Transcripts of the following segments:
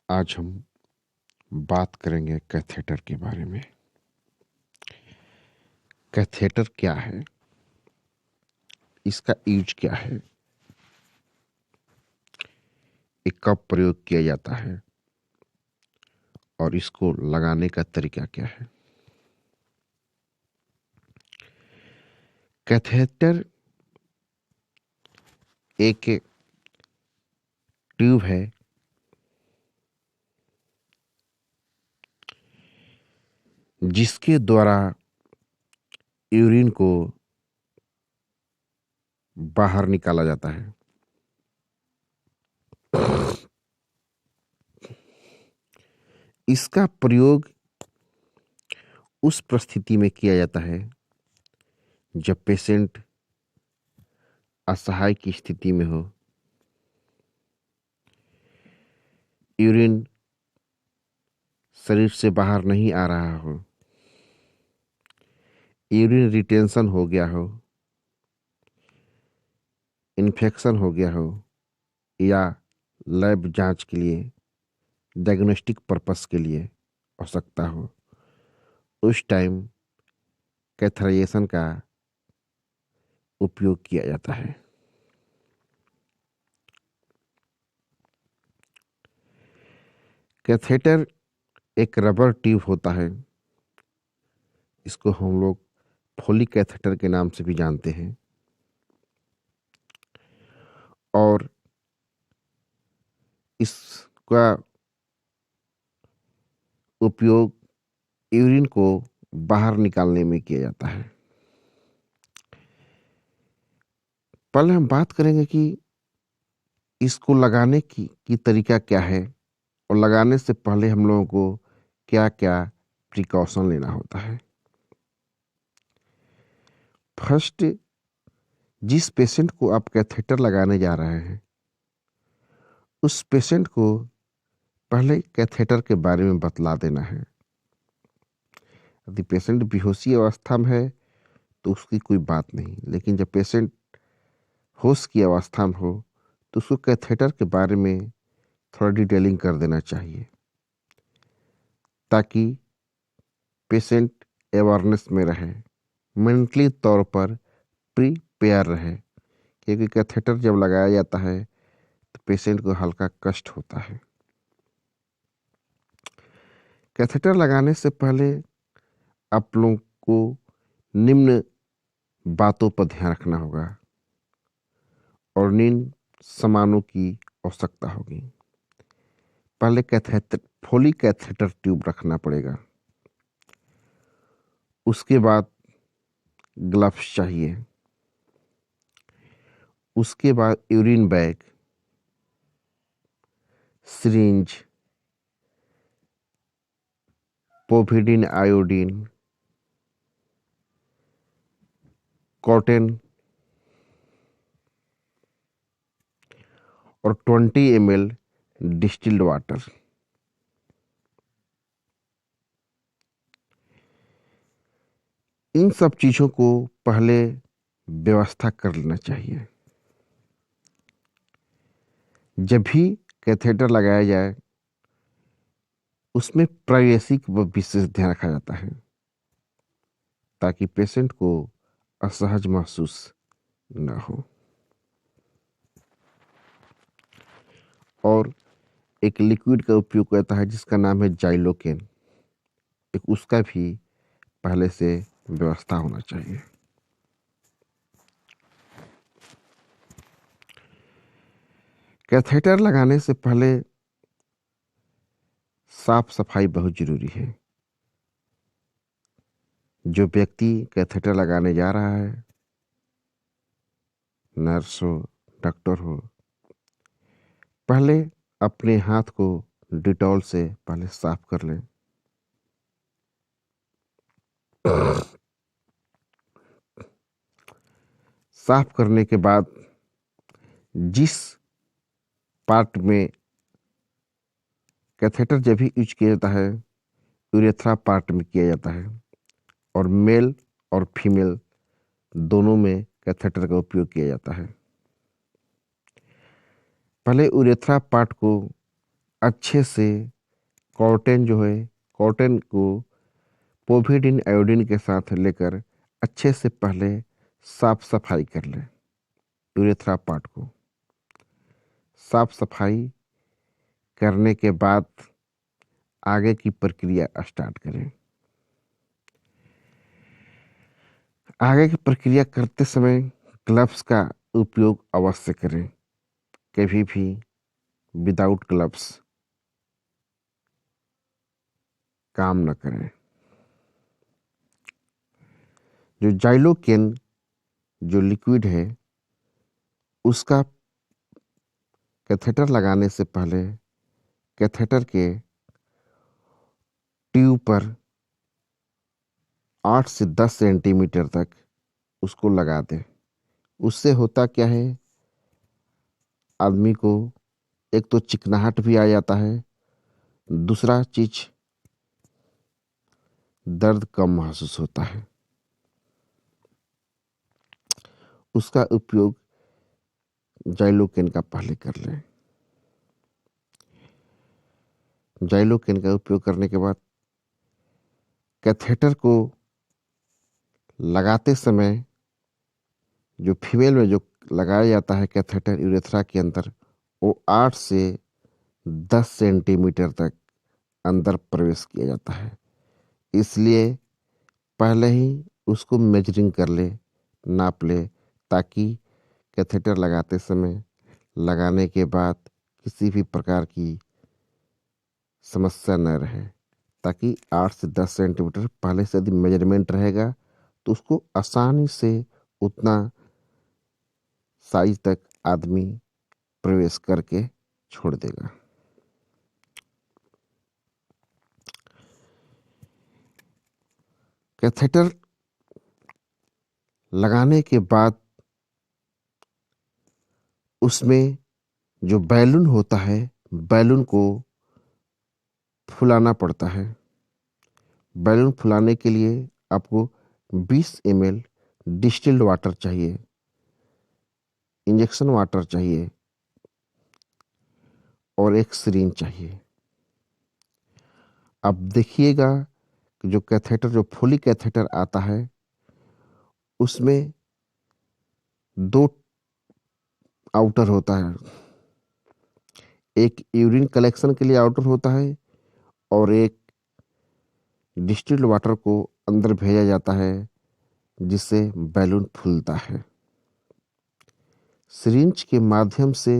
आज हम बात करेंगे कैथेटर के बारे में। कैथेटर क्या है, इसका यूज क्या है, ये कब प्रयोग किया जाता है और इसको लगाने का तरीका क्या है। कैथेटर एक ट्यूब है जिसके द्वारा यूरिन को बाहर निकाला जाता है। इसका प्रयोग उस परिस्थिति में किया जाता है जब पेशेंट असहाय की स्थिति में हो, यूरिन शरीर से बाहर नहीं आ रहा हो, यूरिन रिटेंशन हो गया हो, इन्फेक्शन हो गया हो या लैब जांच के लिए डायग्नोस्टिक पर्पस के लिए आवश्यकता हो, उस टाइम कैथराइजेशन का उपयोग किया जाता है। कैथेटर एक रबर ट्यूब होता है, इसको हम लोग फोली कैथेटर के नाम से भी जानते हैं और इसका उपयोग यूरिन को बाहर निकालने में किया जाता है। पहले हम बात करेंगे कि इसको लगाने की तरीका क्या है और लगाने से पहले हम लोगों को क्या क्या प्रिकॉशन लेना होता है। फर्स्ट, जिस पेशेंट को आप कैथेटर लगाने जा रहे हैं उस पेशेंट को पहले कैथेटर के बारे में बतला देना है। यदि पेशेंट बेहोशी अवस्था में है तो उसकी कोई बात नहीं, लेकिन जब पेशेंट होश की अवस्था में हो तो उसको कैथेटर के बारे में थोड़ा डिटेलिंग कर देना चाहिए ताकि पेशेंट अवेयरनेस में रहे, मेंटली तौर पर प्रिपेयर रहे। क्योंकि कैथेटर जब लगाया जाता है तो पेशेंट को हल्का कष्ट होता है। कैथेटर लगाने से पहले आप लोगों को निम्न बातों पर ध्यान रखना होगा और निम्न सामानों की आवश्यकता होगी। पहले कैथेटर फोली कैथेटर ट्यूब रखना पड़ेगा, उसके बाद ग्लव्स चाहिए, उसके बाद urine bag, syringe, povidone iodine, cotton और 20 ml डिस्टिल्ड वाटर। इन सब चीज़ों को पहले व्यवस्था कर लेना चाहिए। जब भी कैथेटर लगाया जाए उसमें प्राइवेसी का विशेष ध्यान रखा जाता है ताकि पेशेंट को असहज महसूस न हो। और एक लिक्विड का उपयोग करता है जिसका नाम है जाइलोकेन, एक उसका भी पहले से व्यवस्था होना चाहिए। कैथेटर लगाने से पहले साफ सफाई बहुत जरूरी है। जो व्यक्ति कैथेटर लगाने जा रहा है, नर्स हो, डॉक्टर हो, पहले अपने हाथ को डिटॉल से पहले साफ कर लें। साफ करने के बाद जिस पार्ट में कैथेटर जब भी यूज किया जाता है यूरेथ्रा पार्ट में किया जाता है और मेल और फीमेल दोनों में कैथेटर का उपयोग किया जाता है। पहले यूरेथ्रा पार्ट को अच्छे से कॉटन जो है, कॉटन को पोविडीन आयोडीन के साथ लेकर अच्छे से पहले साफ सफाई कर लें। यूरेथ्रा पार्ट को साफ सफाई करने के बाद आगे की प्रक्रिया स्टार्ट करें। आगे की प्रक्रिया करते समय ग्लव्स का उपयोग अवश्य करें। कभी भी विदाउट ग्लव्स काम न करें। जो जाइलोकेन जो लिक्विड है उसका कैथेटर लगाने से पहले कैथेटर के ट्यूब पर 8 से 10 सेंटीमीटर तक उसको लगा दें। उससे होता क्या है, आदमी को एक तो चिकनाहट भी आ जाता है, दूसरा चीज दर्द कम महसूस होता है। उसका उपयोग जाइलोकेन का पहले कर लें। जाइलोकेन का उपयोग करने के बाद कैथेटर को लगाते समय जो फीमेल में जो लगाया जाता है कैथेटर यूरेथ्रा के अंदर, वो 8 से 10 सेंटीमीटर तक अंदर प्रवेश किया जाता है। इसलिए पहले ही उसको मेजरिंग कर ले, नाप ले, ताकि कैथेटर लगाते समय लगाने के बाद किसी भी प्रकार की समस्या न रहे। ताकि 8 से 10 सेंटीमीटर पहले से यदि मेजरमेंट रहेगा तो उसको आसानी से उतना साइज तक आदमी प्रवेश करके छोड़ देगा। कैथेटर लगाने के बाद उसमें जो बैलून होता है, बैलून को फुलाना पड़ता है। बैलून फुलाने के लिए आपको 20 ml डिस्टिल्ड वाटर चाहिए, इंजेक्शन वाटर चाहिए और एक सिरिंज चाहिए। अब देखिएगा कि जो कैथेटर, जो फुली कैथेटर आता है उसमें 2 आउटर होता है। एक यूरिन कलेक्शन के लिए आउटर होता है और एक डिस्टिल्ड वाटर को अंदर भेजा जाता है जिससे बैलून फूलता है। सिरिंज के माध्यम से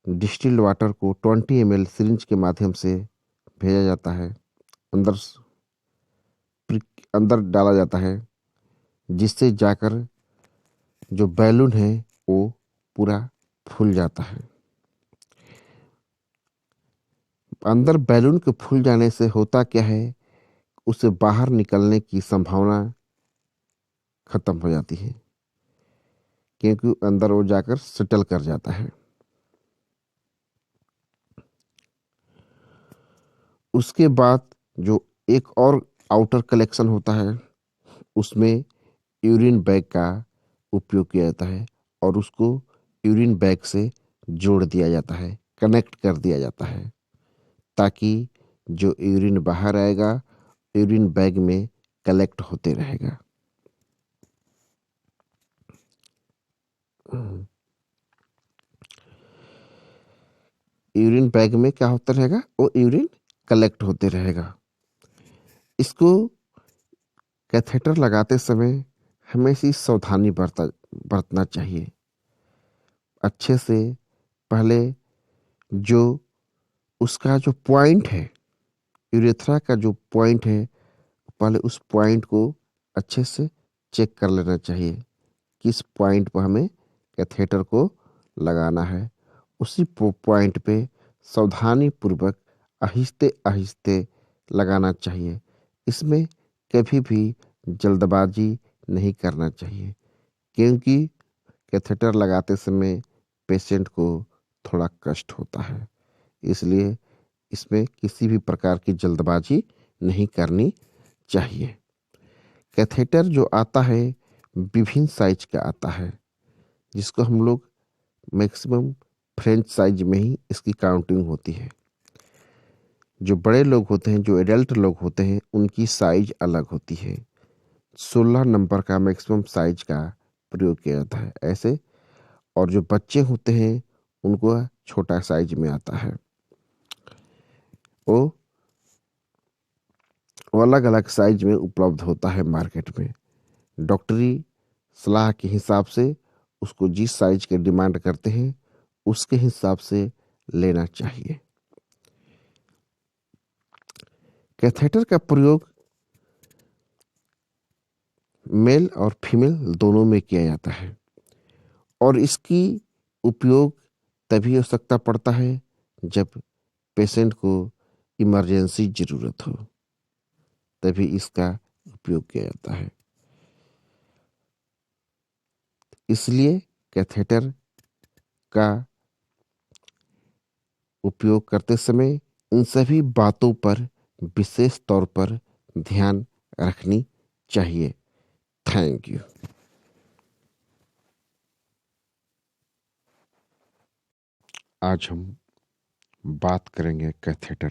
डिस्टिल्ड वाटर को 20 ml सिरिंज के माध्यम से भेजा जाता है, अंदर अंदर डाला जाता है, जिससे जाकर जो बैलून है वो पूरा फूल जाता है। अंदर बैलून के फूल जाने से होता क्या है, उसे बाहर निकलने की संभावना खत्म हो जाती है, क्योंकि अंदर वो जाकर सेटल कर जाता है। उसके बाद जो एक और आउटर कलेक्शन होता है उसमें यूरिन बैग का उपयोग किया जाता है और उसको यूरिन बैग से जोड़ दिया जाता है, कनेक्ट कर दिया जाता है, ताकि जो यूरिन बाहर आएगा यूरिन बैग में कलेक्ट होते रहेगा। यूरिन बैग में क्या होता रहेगा, वो यूरिन कलेक्ट होते रहेगा। इसको कैथेटर लगाते समय हमेशा सावधानी बरतना चाहिए। अच्छे से पहले जो उसका जो पॉइंट है, यूरेथ्रा का जो पॉइंट है, पहले उस पॉइंट को अच्छे से चेक कर लेना चाहिए। किस पॉइंट पर हमें कैथेटर को लगाना है, उसी पॉइंट पे सावधानी पूर्वक आहिस्ते आहिस्ते लगाना चाहिए। इसमें कभी भी जल्दबाजी नहीं करना चाहिए, क्योंकि कैथेटर लगाते समय पेशेंट को थोड़ा कष्ट होता है। इसलिए इसमें किसी भी प्रकार की जल्दबाजी नहीं करनी चाहिए। कैथेटर जो आता है विभिन्न साइज का आता है, जिसको हम लोग मैक्सिमम फ्रेंच साइज में ही इसकी काउंटिंग होती है। जो बड़े लोग होते हैं, जो एडल्ट लोग होते हैं, उनकी साइज अलग होती है। 16 नंबर का मैक्सिमम साइज का प्रयोग किया जाता है ऐसे। और जो बच्चे होते हैं उनको छोटा साइज में आता है। वो अलग अलग साइज में उपलब्ध होता है मार्केट में। डॉक्टरी सलाह के हिसाब से उसको जिस साइज के डिमांड करते हैं उसके हिसाब से लेना चाहिए। कैथेटर का प्रयोग मेल और फीमेल दोनों में किया जाता है और इसकी उपयोग तभी आवश्यकता पड़ता है जब पेशेंट को इमरजेंसी जरूरत हो, तभी इसका उपयोग किया जाता है। इसलिए कैथेटर का उपयोग करते समय इन सभी बातों पर विशेष तौर पर ध्यान रखनी चाहिए। Thank you. आज हम बात करेंगे कैथेटर